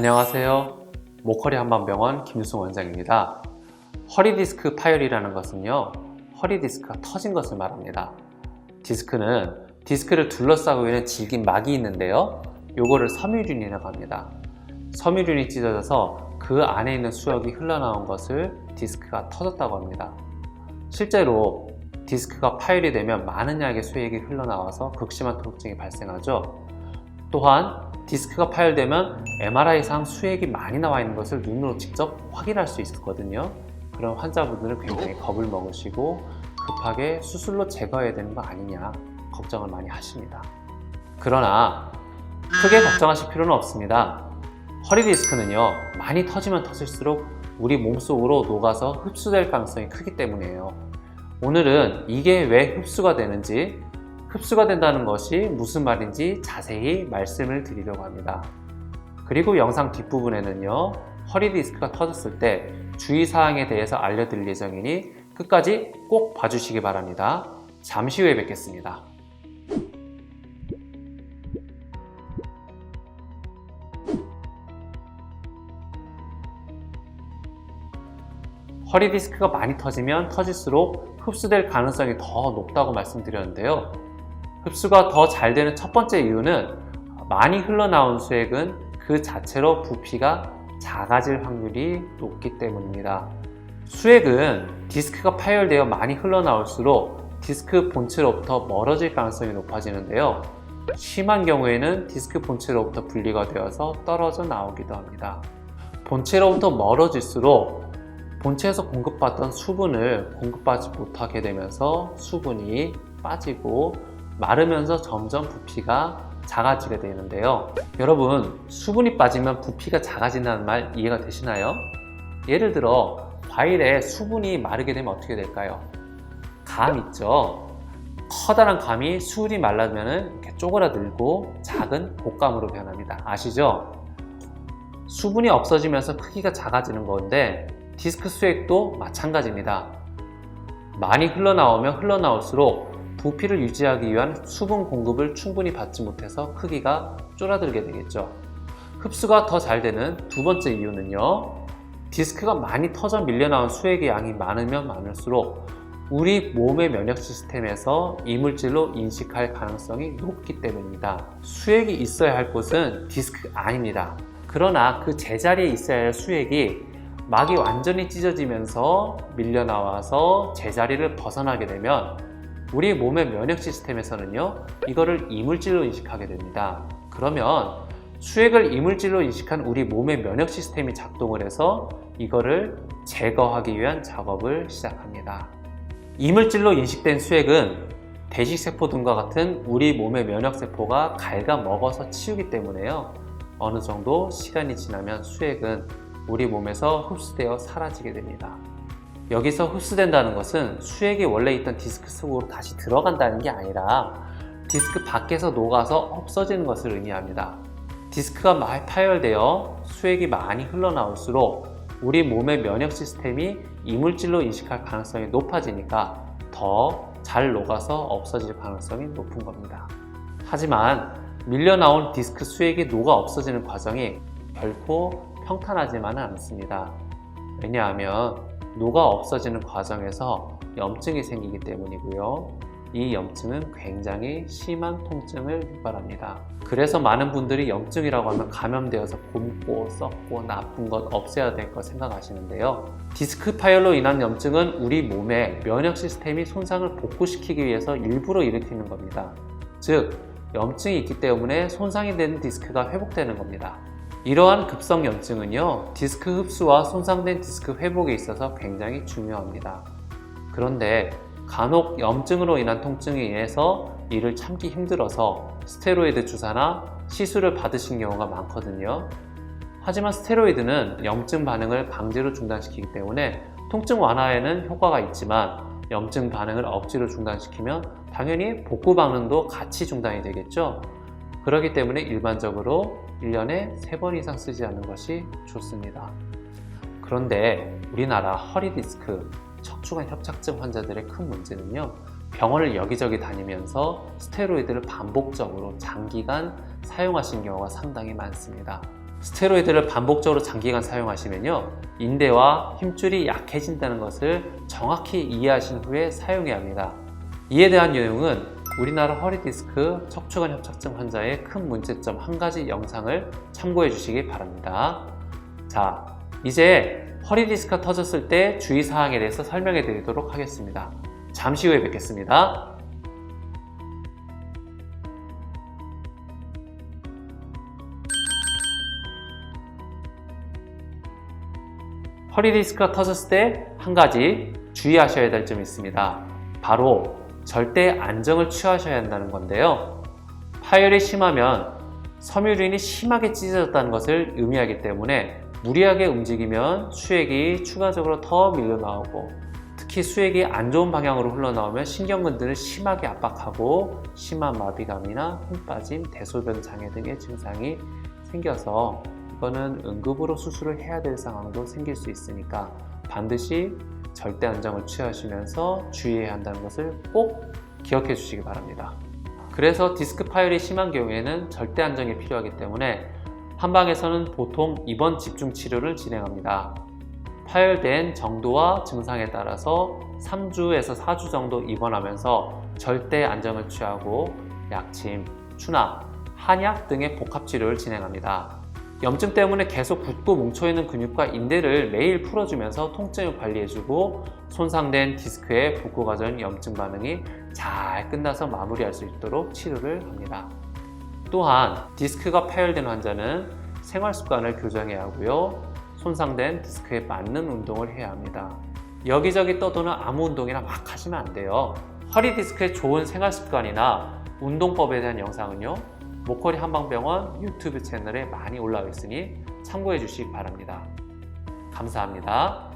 안녕하세요. 목허리 한방병원 김유승 원장입니다. 허리 디스크 파열이라는 것은요, 허리 디스크가 터진 것을 말합니다. 디스크는 디스크를 둘러싸고 있는 질긴 막이 있는데요, 요거를 섬유륜이라고 합니다. 섬유륜이 찢어져서 그 안에 있는 수액이 흘러나온 것을 디스크가 터졌다고 합니다. 실제로 디스크가 파열이 되면 많은 양의 수액이 흘러나와서 극심한 통증이 발생하죠. 또한 디스크가 파열되면 MRI상 수액이 많이 나와 있는 것을 눈으로 직접 확인할 수 있거든요. 그런 환자분들은 굉장히 겁을 먹으시고 급하게 수술로 제거해야 되는 거 아니냐 걱정을 많이 하십니다. 그러나 크게 걱정하실 필요는 없습니다. 허리 디스크는요, 많이 터지면 터질수록 우리 몸속으로 녹아서 흡수될 가능성이 크기 때문이에요. 오늘은 이게 왜 흡수가 되는지, 흡수가 된다는 것이 무슨 말인지 자세히 말씀을 드리려고 합니다. 그리고 영상 뒷부분에는요, 허리 디스크가 터졌을 때 주의사항에 대해서 알려드릴 예정이니 끝까지 꼭 봐주시기 바랍니다. 잠시 후에 뵙겠습니다. 허리 디스크가 많이 터지면 터질수록 흡수될 가능성이 더 높다고 말씀드렸는데요. 흡수가 더 잘 되는 첫 번째 이유는 많이 흘러나온 수액은 그 자체로 부피가 작아질 확률이 높기 때문입니다. 수액은 디스크가 파열되어 많이 흘러나올수록 디스크 본체로부터 멀어질 가능성이 높아지는데요. 심한 경우에는 디스크 본체로부터 분리가 되어서 떨어져 나오기도 합니다. 본체로부터 멀어질수록 본체에서 공급받던 수분을 공급받지 못하게 되면서 수분이 빠지고 마르면서 점점 부피가 작아지게 되는데요. 여러분, 수분이 빠지면 부피가 작아진다는 말 이해가 되시나요? 예를 들어 과일에 수분이 마르게 되면 어떻게 될까요? 감 있죠? 커다란 감이 수분이 말라면 이렇게 쪼그라들고 작은 곶감으로 변합니다. 아시죠? 수분이 없어지면서 크기가 작아지는 건데 디스크 수액도 마찬가지입니다. 많이 흘러나오면 흘러나올수록 부피를 유지하기 위한 수분 공급을 충분히 받지 못해서 크기가 쪼라들게 되겠죠. 흡수가 더 잘 되는 두 번째 이유는요, 디스크가 많이 터져 밀려나온 수액의 양이 많으면 많을수록 우리 몸의 면역 시스템에서 이물질로 인식할 가능성이 높기 때문입니다. 수액이 있어야 할 곳은 디스크 아닙니다. 그러나 그 제자리에 있어야 할 수액이 막이 완전히 찢어지면서 밀려나와서 제자리를 벗어나게 되면 우리 몸의 면역 시스템에서는요, 이거를 이물질로 인식하게 됩니다. 그러면 수액을 이물질로 인식한 우리 몸의 면역 시스템이 작동을 해서 이거를 제거하기 위한 작업을 시작합니다. 이물질로 인식된 수액은 대식세포 등과 같은 우리 몸의 면역세포가 갉아먹어서 치우기 때문에요, 어느 정도 시간이 지나면 수액은 우리 몸에서 흡수되어 사라지게 됩니다. 여기서 흡수된다는 것은 수액이 원래 있던 디스크 속으로 다시 들어간다는 게 아니라 디스크 밖에서 녹아서 없어지는 것을 의미합니다. 디스크가 많이 파열되어 수액이 많이 흘러나올수록 우리 몸의 면역 시스템이 이물질로 인식할 가능성이 높아지니까 더 잘 녹아서 없어질 가능성이 높은 겁니다. 하지만 밀려나온 디스크 수액이 녹아 없어지는 과정이 결코 평탄하지만은 않습니다. 왜냐하면 녹아 없어지는 과정에서 염증이 생기기 때문이고요. 이 염증은 굉장히 심한 통증을 유발합니다. 그래서 많은 분들이 염증이라고 하면 감염되어서 곪고 썩고 나쁜 것 없애야 될 것 생각하시는데요. 디스크 파열로 인한 염증은 우리 몸의 면역 시스템이 손상을 복구시키기 위해서 일부러 일으키는 겁니다. 즉, 염증이 있기 때문에 손상이 된 디스크가 회복되는 겁니다. 이러한 급성 염증은요, 디스크 흡수와 손상된 디스크 회복에 있어서 굉장히 중요합니다. 그런데 간혹 염증으로 인한 통증에 의해서 이를 참기 힘들어서 스테로이드 주사나 시술을 받으신 경우가 많거든요. 하지만 스테로이드는 염증 반응을 강제로 중단시키기 때문에 통증 완화에는 효과가 있지만 염증 반응을 억지로 중단시키면 당연히 복구 반응도 같이 중단이 되겠죠. 그렇기 때문에 일반적으로 1년에 3번 이상 쓰지 않는 것이 좋습니다. 그런데 우리나라 허리 디스크, 척추관 협착증 환자들의 큰 문제는요, 병원을 여기저기 다니면서 스테로이드를 반복적으로 장기간 사용하신 경우가 상당히 많습니다. 스테로이드를 반복적으로 장기간 사용하시면요, 인대와 힘줄이 약해진다는 것을 정확히 이해하신 후에 사용해야 합니다. 이에 대한 내용은 우리나라 허리디스크 척추관 협착증 환자의 큰 문제점 한 가지 영상을 참고해 주시기 바랍니다. 자, 이제 허리디스크가 터졌을 때 주의사항에 대해서 설명해 드리도록 하겠습니다. 잠시 후에 뵙겠습니다. 허리디스크가 터졌을 때 한 가지 주의하셔야 될 점이 있습니다. 바로 절대 안정을 취하셔야 한다는 건데요. 파열이 심하면 섬유륜이 심하게 찢어졌다는 것을 의미하기 때문에 무리하게 움직이면 수액이 추가적으로 더 밀려나오고, 특히 수액이 안 좋은 방향으로 흘러나오면 신경근들을 심하게 압박하고 심한 마비감이나 힘 빠짐, 대소변 장애 등의 증상이 생겨서 이거는 응급으로 수술을 해야 될 상황도 생길 수 있으니까 반드시 절대 안정을 취하시면서 주의해야 한다는 것을 꼭 기억해 주시기 바랍니다. 그래서 디스크 파열이 심한 경우에는 절대 안정이 필요하기 때문에 한방에서는 보통 입원 집중 치료를 진행합니다. 파열된 정도와 증상에 따라서 3주에서 4주 정도 입원하면서 절대 안정을 취하고 약침, 추나, 한약 등의 복합 치료를 진행합니다. 염증 때문에 계속 굳고 뭉쳐있는 근육과 인대를 매일 풀어주면서 통증을 관리해주고, 손상된 디스크의 복구 과정 염증 반응이 잘 끝나서 마무리할 수 있도록 치료를 합니다. 또한 디스크가 파열된 환자는 생활 습관을 교정해야 하고요, 손상된 디스크에 맞는 운동을 해야 합니다. 여기저기 떠도는 아무 운동이나 막 하시면 안 돼요. 허리 디스크의 좋은 생활 습관이나 운동법에 대한 영상은요, 목걸이 한방병원 유튜브 채널에 많이 올라와 있으니 참고해 주시기 바랍니다. 감사합니다.